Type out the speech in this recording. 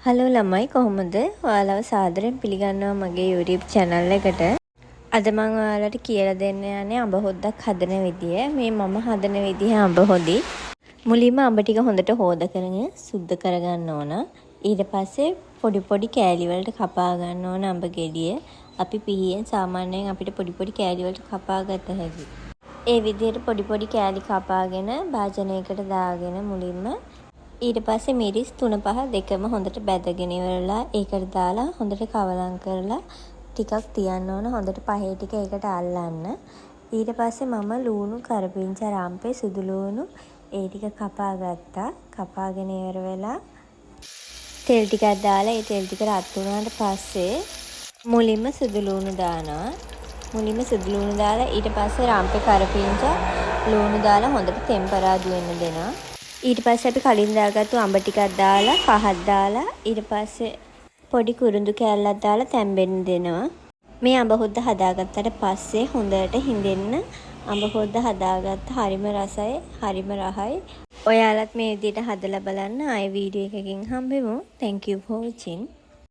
Hello ළමයි කොහොමද? ඔයාලව සාදරයෙන් පිළිගන්නවා මගේ YouTube channel එකට. අද මම ඔයාලට කියලා දෙන්න යන්නේ අඹ හොද්දක් හදන විදිය. මේ මම හදන විදිහ අඹ හොදි. මුලින්ම අඹ ටික හොඳට හොදගෙන සුද්ධ කරගන්න ඕන. ඊට පස්සේ පොඩි පොඩි කෑලි වලට කපා ගන්න ඕන අඹ ගෙඩිය. අපි පිහියෙන් සාමාන්‍යයෙන් අපිට පොඩි පොඩි කෑලි වලට කපා ගත හැකියි. ඒ විදිහට පොඩි පොඩි කෑලි කපාගෙන භාජනයකට දාගෙන මුලින්ම ඊට පස්සේ මිරිස් 3-5 දෙකම හොඳට බැදගෙන ඉවරලා ඒකට දාලා හොඳට කවලම් කරලා ටිකක් තියන්න ඕන හොඳට පහේ ටික ඒකට අල්ලන්න. ඊට පස්සේ මම ලූණු කරපිංචා රාම්පේ සුදු ලූණු ඒ ටික කපා ගත්තා. කපාගෙන ඉවර වෙලා තෙල් ටිකක් දාලා ඒ තෙල් ටික රත් වුණාට පස්සේ මුලින්ම සුදු ලූණු දානවා. මුලින්ම සුදු ලූණු දාලා ඊට පස්සේ රාම්පේ කරපිංචා ලූණු දාලා හොඳට ටෙම්පරාදු වෙන්න දෙනවා. ඊට පස්සේ අපි කලින් දාගත්තු අඹ ටිකක් දාලා පහක් දාලා ඊට පස්සේ පොඩි කුරුඳු කෑල්ලක් දාලා තැම්බෙන්න දෙනවා. මේ අඹ හොද්ද හදාගත්තට පස්සේ හොඳට හිඳෙන්න අඹ හොද්ද හදාගත්ත හරිම රසයි හරිම රහයි. ඔයාලත් මේ විදිහට හදලා බලන්න. ආයෙ වීඩියෝ එකකින් හම්බෙමු. Thank you for watching.